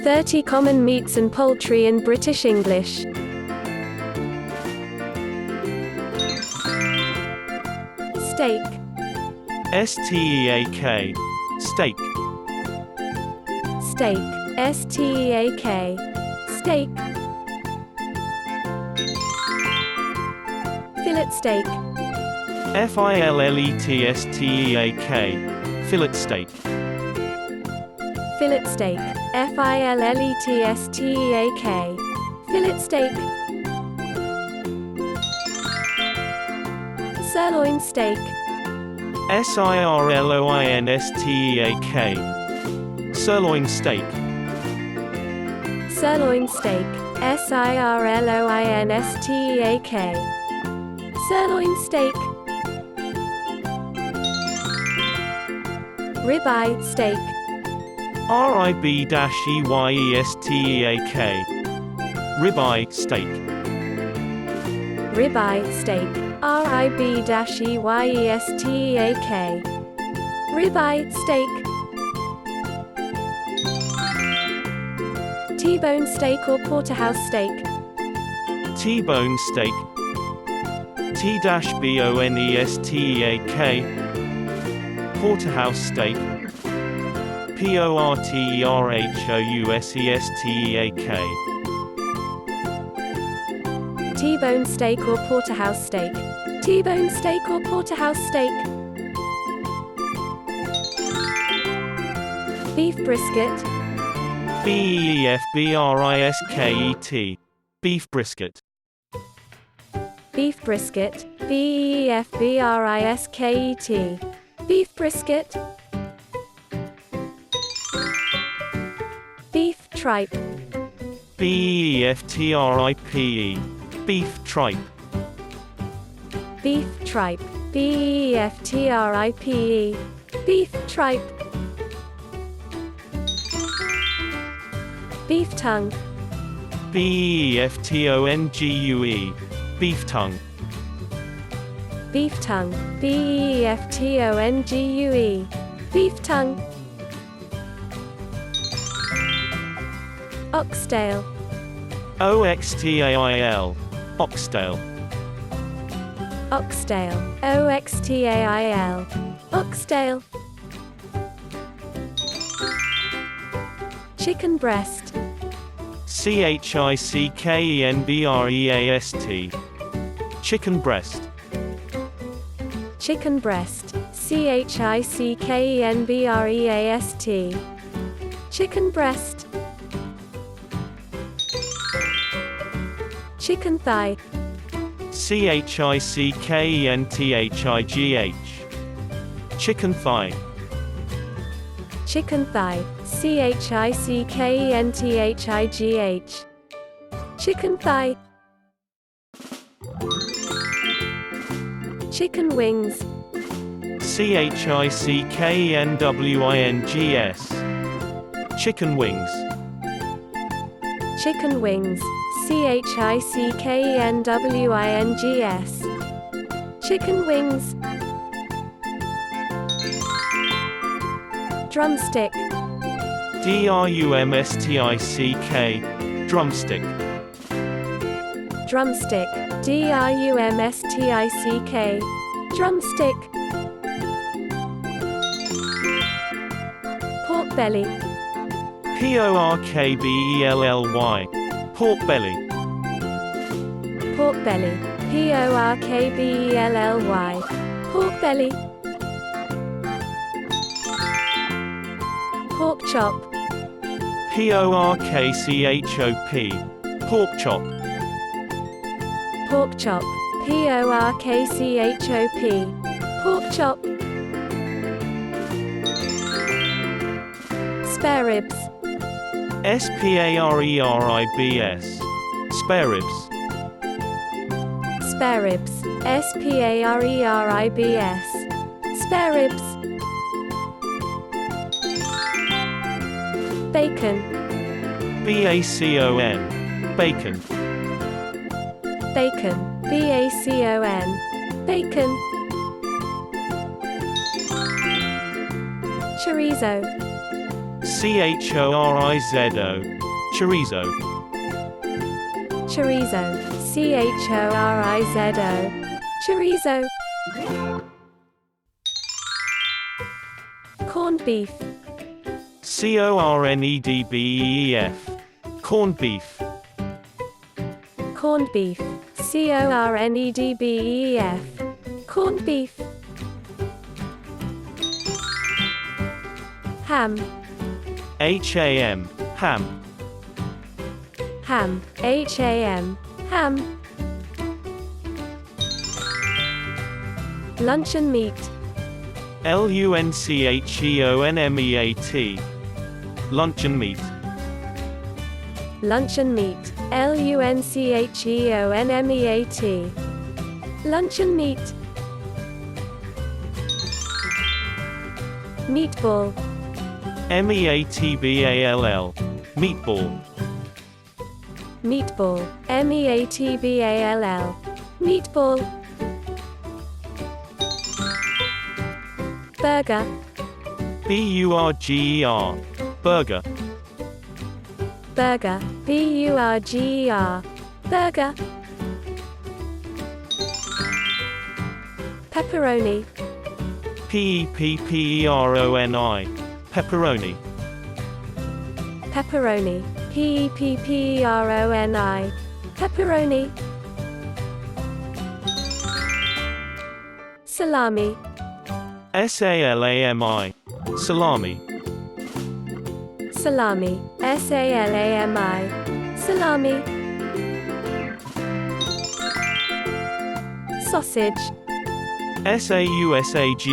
30 common meats and poultry in British English. Steak. S-T-E-A-K. Steak. Steak. S-T-E-A-K. Steak. Fillet steak. F-I-L-L-E-T-S-T-E-A-K. Fillet steak. Fillet steak. F-I-L-L-E-T-S-T-E-A-K. Fillet steak. Sirloin steak. S-I-R-L-O-I-N-S-T-E-A-K. Sirloin steak. Sirloin steak. S-I-R-L-O-I-N-S-T-E-A-K. Sirloin steak. Ribeye steak. R-I-B-E-Y-E-S-T-E-A-K. Ribeye steak. Ribeye steak. R-I-B-E-Y-E-S-T-E-A-K. Ribeye steak. T-bone steak or porterhouse steak. T-bone steak. T-B-O-N-E-S-T-E-A-K. Porterhouse steak. P-O-R-T-E-R-H-O-U-S-E-S-T-E-A-K. T-bone steak or porterhouse steak. T-bone steak or porterhouse steak. Beef brisket. B-E-E-F-B-R-I-S-K-E-T. Beef brisket. Beef brisket. B-E-E-F-B-R-I-S-K-E-T. Beef brisket. Beef tripe. B-E-E-F-T-R-I-P-E. Beef tripe. Beef tripe. B-E-E-F-T-R-I-P-E. Beef tripe. Beef tongue. B-E-E-F-T-O-N-G-U-E. Beef tongue. Beef tongue. B-E-E-F-T-O-N-G-U-E. Beef tongue. Oxtail. O-X-T-A-I-L. Oxtail. Oxtail. O-X-T-A-I-L. Oxtail. Chicken breast. C-H-I-C-K-E-N-B-R-E-A-S-T. Chicken breast. Chicken breast. C-H-I-C-K-E-N-B-R-E-A-S-T. Chicken breast. Chicken thigh. C-H-I-C-K-E-N-T-H-I-G-H. Chicken thigh. Chicken thigh. C-H-I-C-K-E-N-T-H-I-G-H. Chicken thigh. Chicken wings. C-H-I-C-K-E-N-W-I-N-G-S. Chicken wings. Chicken wings. C-H-I-C-K-E-N-W-I-N-G-S. Chicken wings. Drumstick. D-R-U-M-S-T-I-C-K. Drumstick. Drumstick. D-R-U-M-S-T-I-C-K. Drumstick. Pork belly. P-O-R-K-B-E-L-L-Y. Pork belly. Pork belly. P-O-R-K-B-E-L-L-Y. Pork belly. Pork chop. P-O-R-K-C-H-O-P. Pork chop. Pork chop. P-O-R-K-C-H-O-P. Pork chop. Spareribs. S-P-A-R-E-R-I-B-S. Spareribs. Spareribs. S-P-A-R-E-R-I-B-S. Spareribs. Bacon. B-A-C-O-N. Bacon. Bacon. B-A-C-O-N. Bacon. Chorizo. Chorizo. Chorizo. Chorizo. Chorizo. Chorizo. Corned beef. Cornedbeef. Corned beef. Corned beef. Cornedbeef. Corned beef. Ham. Ham. Ham. Ham. Ham. Ham. Luncheon meat. Luncheonmeat. Luncheon meat. Luncheon meat. Luncheonmeat. Luncheon meat. Meatball. Meatball. Meatball. Meatball. Meatball. Meatball. Burger. Burger. Burger. Burger. Burger. Burger. Pepperoni. Pepperoni. Pepperoni. Pepperoni. Pepperoni. Pepperoni. Salami. Salami. Salami. Salami. Salami. Salami. Sausage. Sausage.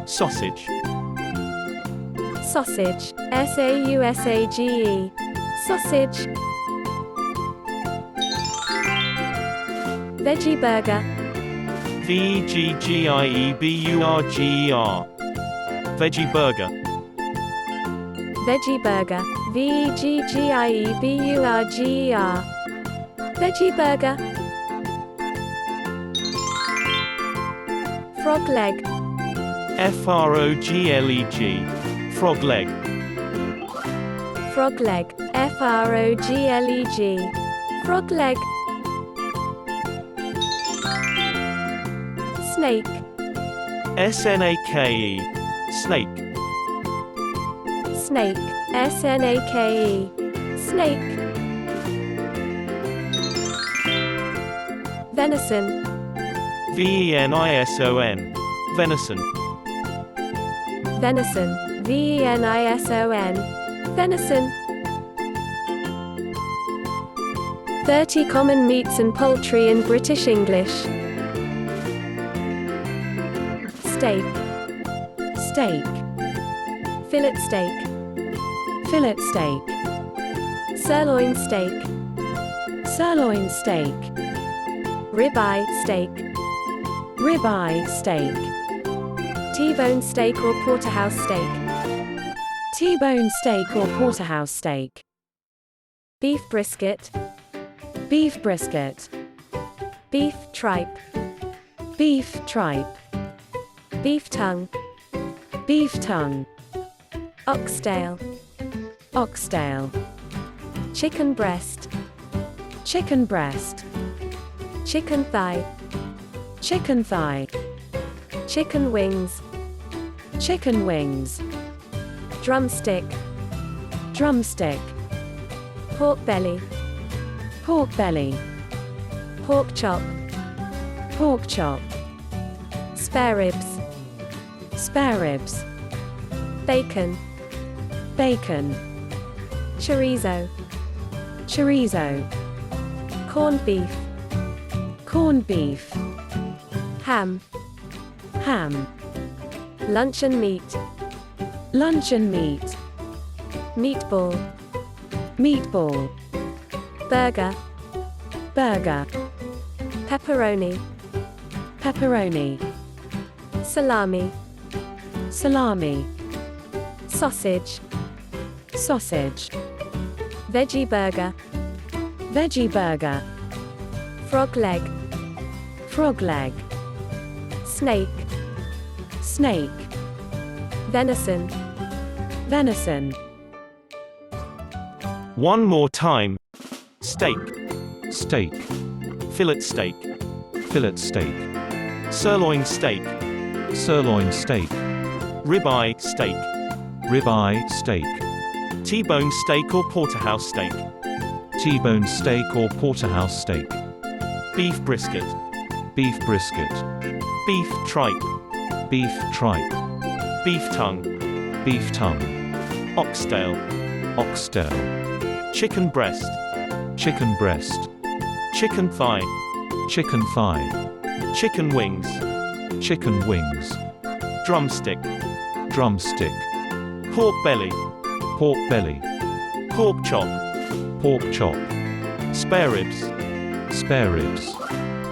Sausage. Sausage. Sausage. Sausage. Veggie Burger. Veggie Burger. Veggie Burger. Veggie Burger. Veggie Burger. Frog leg. Frogleg. Frog leg. Frog leg. Frogleg. Frog leg. Snake. Snake. Snake. Snake. Snake. Snake. Venison. Venison. Venison. Venison. Venison. Venison. 30 common meats and poultry in British English. Steak. Steak. Fillet steak. Fillet steak. Sirloin steak. Sirloin steak. Ribeye steak. Ribeye steak. T-bone steak or porterhouse steak. T-bone steak or porterhouse steak. Beef brisket. Beef brisket. Beef tripe. Beef tripe. Beef tongue. Beef tongue. Oxtail. Oxtail. Chicken breast. Chicken breast. Chicken thigh. Chicken thigh. Chicken wings. Chicken wings. Drumstick. Drumstick. Pork belly. Pork belly. Pork chop. Pork chop. Spareribs. Spareribs. Bacon. Bacon. Chorizo. Chorizo. Corned beef. Corned beef. Ham. Ham. Luncheon meat. Luncheon meat. Meatball. Meatball. Burger. Burger. Pepperoni. Pepperoni. Salami. Salami. Sausage. Sausage. Veggie burger. Veggie burger. Frog leg. Frog leg. Snake. Snake. Venison. Venison. One more time. Steak. Steak. Fillet steak. Fillet steak. Sirloin steak. Sirloin steak. Ribeye steak. Ribeye steak. T-bone steak or porterhouse steak. T-bone steak or porterhouse steak. Beef brisket. Beef brisket. Beef tripe. Beef tripe. Beef tongue. Beef tongue. Oxtail. Oxtail. Chicken breast. Chicken breast. Chicken thigh. Chicken thigh. Chicken wings. Chicken wings. Drumstick. Drumstick. Pork belly. Pork belly. Pork chop. Pork chop. Spareribs. Spareribs.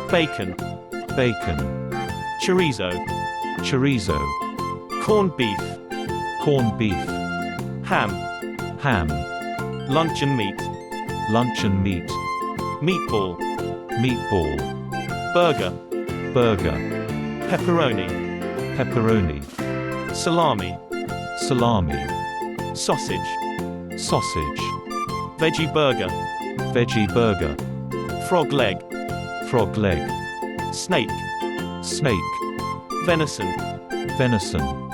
Bacon. Bacon. Chorizo. Chorizo. Corned beef. Corned beef. Ham. Ham. Luncheon meat. Luncheon meat. Meatball. Meatball. Burger. Burger. Pepperoni. Pepperoni. Salami. Salami. Sausage. Sausage. Veggie burger. Veggie burger. Frog leg. Frog leg. Snake. Snake. Venison. Venison.